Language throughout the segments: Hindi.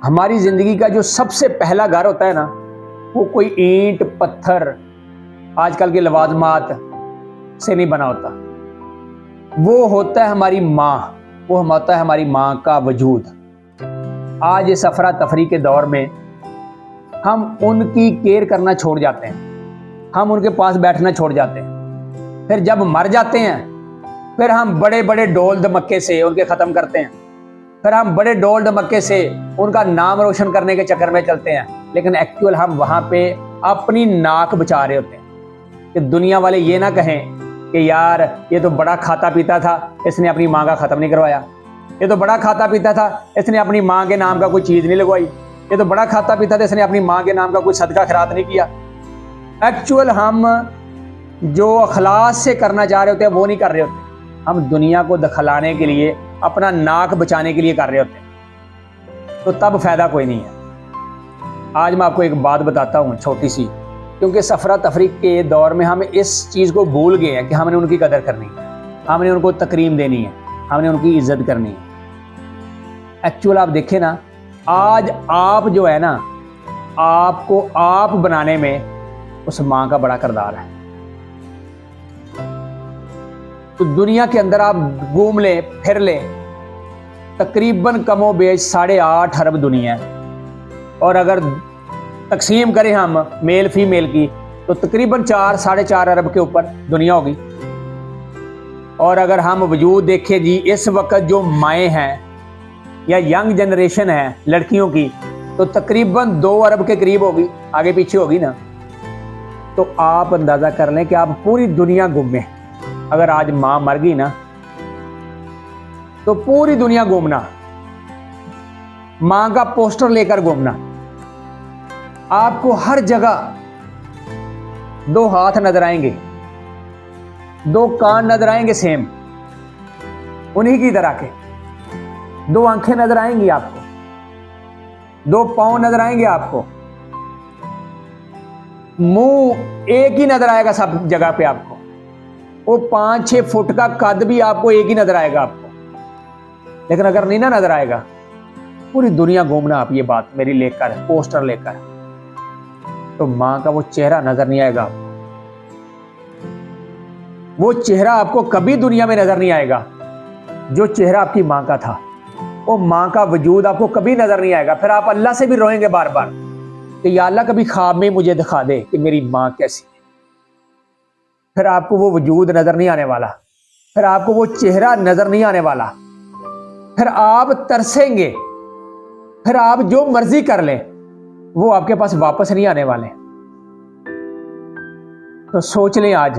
हमारी ज़िंदगी का जो सबसे पहला घर होता है ना, वो कोई ईंट पत्थर आजकल के लवाजमात से नहीं बना होता। वो होता है हमारी माँ, वो होता है हमारी माँ का वजूद। आज इस अफरा तफरी के दौर में हम उनकी केयर करना छोड़ जाते हैं, हम उनके पास बैठना छोड़ जाते हैं। फिर जब मर जाते हैं फिर हम बड़े बड़े ढोल धमक्के से उनके ख़त्म करते हैं, फिर हम बड़े ढोल धमक्के से उनका नाम रोशन करने के चक्कर में चलते हैं। लेकिन एक्चुअल हम वहाँ पे अपनी नाक बचा रहे होते हैं कि दुनिया वाले ये ना कहें कि यार ये तो बड़ा खाता पीता था, इसने अपनी माँ का ख़त्म नहीं करवाया। ये तो बड़ा खाता पीता था, इसने अपनी माँ के नाम का कोई चीज़ नहीं लगवाई। ये तो बड़ा खाता पीता था, इसने अपनी माँ के नाम का कोई सदका खैरात नहीं किया। एक्चुअल हम जो अखलास से करना चाह रहे होते हैं वो नहीं कर रहे होते, हम दुनिया को दखलाने के लिए, अपना नाक बचाने के लिए कर रहे होते हैं। तो तब फ़ायदा कोई नहीं है। आज मैं आपको एक बात बताता हूँ छोटी सी, क्योंकि सफ़रा तफरीक के दौर में हम इस चीज़ को भूल गए हैं कि हमने उनकी कदर करनी है, हमने उनको तकरीम देनी है, हमने उनकी इज़्ज़त करनी है। एक्चुअल आप देखें ना, आज आप जो है ना, आपको आप बनाने में उस माँ का बड़ा किरदार है। तो दुनिया के अंदर आप घूम लें फिर लें, तकरीबन कमो बेश 8.5 अरब दुनिया है, और अगर तकसीम करें हम मेल फीमेल की तो तकरीबन 4-4.5 अरब के ऊपर दुनिया होगी। और अगर हम वजूद देखें जी, इस वक्त जो माएँ हैं या यंग जनरेशन है लड़कियों की, तो तकरीबन 2 अरब के करीब होगी, आगे पीछे होगी ना। तो आप अंदाज़ा कर लें कि आप पूरी दुनिया घूमें। अगर आज माँ मर गई ना तो पूरी दुनिया घूमना, माँ का पोस्टर लेकर घूमना, आपको हर जगह 2 हाथ नजर आएंगे, 2 कान नजर आएंगे सेम उन्हीं की तरह के, 2 आंखें नजर आएंगी आपको, 2 पांव नजर आएंगे आपको, मुंह एक ही नजर आएगा सब जगह पे आपको, वो 5-6 फुट का कद भी आपको एक ही नजर आएगा आपको। लेकिन अगर नहीं ना नजर आएगा, पूरी दुनिया घूमना आप ये बात मेरी लेकर, पोस्टर लेकर, तो माँ का वो चेहरा नजर नहीं आएगा आपको। वो चेहरा आपको कभी दुनिया में नजर नहीं आएगा जो चेहरा आपकी माँ का था। वो माँ का वजूद आपको कभी नजर नहीं आएगा। फिर आप अल्लाह से भी रोएंगे बार बार कि या अल्लाह कभी ख्वाब में मुझे दिखा दे कि मेरी माँ कैसी है। फिर आपको वो वजूद नजर नहीं आने वाला, फिर आपको वो चेहरा नजर नहीं आने वाला, फिर आप तरसेंगे, फिर आप जो मर्जी कर लें वो आपके पास वापस नहीं आने वाले। तो सोच लें, आज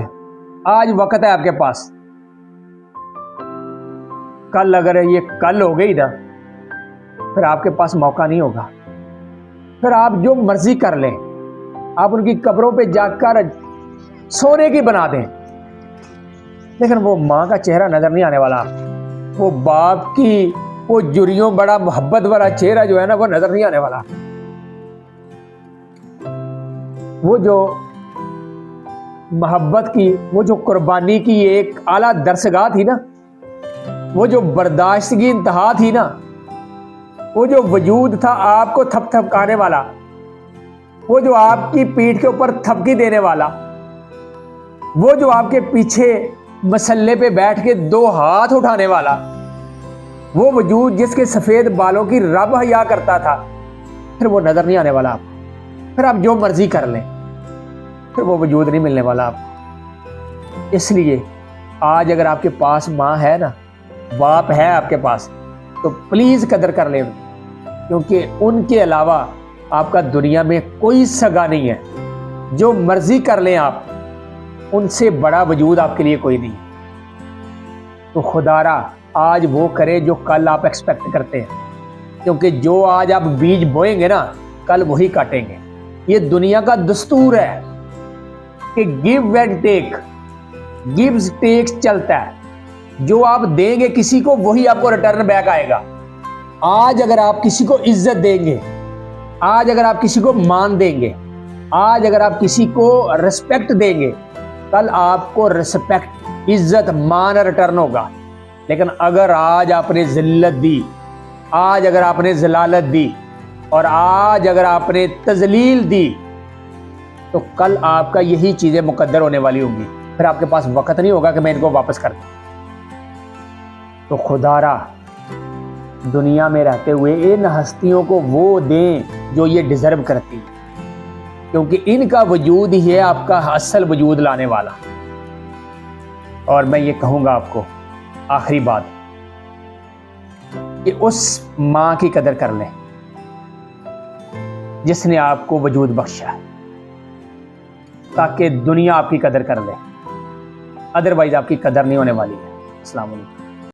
वक्त है आपके पास। कल अगर ये कल हो गई ना, फिर आपके पास मौका नहीं होगा। फिर आप जो मर्जी कर लें, आप उनकी कब्रों पे जाकर सोने की बना दें, लेकिन वो माँ का चेहरा नजर नहीं आने वाला। वो बाप की वो जुरियों बड़ा मोहब्बत वाला चेहरा जो है ना, वो नजर नहीं आने वाला। वो जो मोहब्बत की, वो जो कुर्बानी की एक आला दरसगाह थी ना, वो जो बर्दाश्त की इंतहा थी ना, वो जो वजूद था आपको थपथपाने वाला, वो जो आपकी पीठ के ऊपर थपकी देने वाला, वो जो आपके पीछे मसल्ले पे बैठ के 2 हाथ उठाने वाला, वो वजूद जिसके सफ़ेद बालों की रब हया करता था, फिर वो नज़र नहीं आने वाला आपको। फिर आप जो मर्जी कर लें, फिर वो वजूद नहीं मिलने वाला आपको। इसलिए आज अगर आपके पास माँ है ना, बाप है आपके पास, तो प्लीज़ कदर कर लें, क्योंकि उनके अलावा आपका दुनिया में कोई सगा नहीं है। जो मर्जी कर लें आप, उनसे बड़ा वजूद आपके लिए कोई नहीं। तो खुदारा आज वो करे जो कल आप एक्सपेक्ट करते हैं, क्योंकि जो आज आप बीज बोएंगे ना, कल वही काटेंगे। ये दुनिया का दस्तूर है कि give and take, gives takes चलता है। जो आप देंगे किसी को, वही आपको रिटर्न बैक आएगा। आज अगर आप किसी को इज्जत देंगे, आज अगर आप किसी को मान देंगे, आज अगर आप किसी को रिस्पेक्ट देंगे, कल आपको रिस्पेक्ट, इज्जत, मान रिटर्न होगा। लेकिन अगर आज आपने जिल्लत दी, आज अगर आपने जलालत दी, और आज अगर आपने तजलील दी तो कल आपका यही चीजें मुकद्दर होने वाली होंगी, फिर आपके पास वक्त नहीं होगा कि मैं इनको वापस कर दूं। तो खुदारा दुनिया में रहते हुए इन हस्तियों को वो दें जो ये डिजर्व करती हैं, क्योंकि इनका वजूद ही है आपका असल वजूद लाने वाला। और मैं ये कहूंगा आपको आखिरी बात कि उस मां की कदर कर लें जिसने आपको वजूद बख्शा है, ताकि दुनिया आपकी कदर कर ले, अदरवाइज आपकी कदर नहीं होने वाली है। अस्सलाम वालेकुम।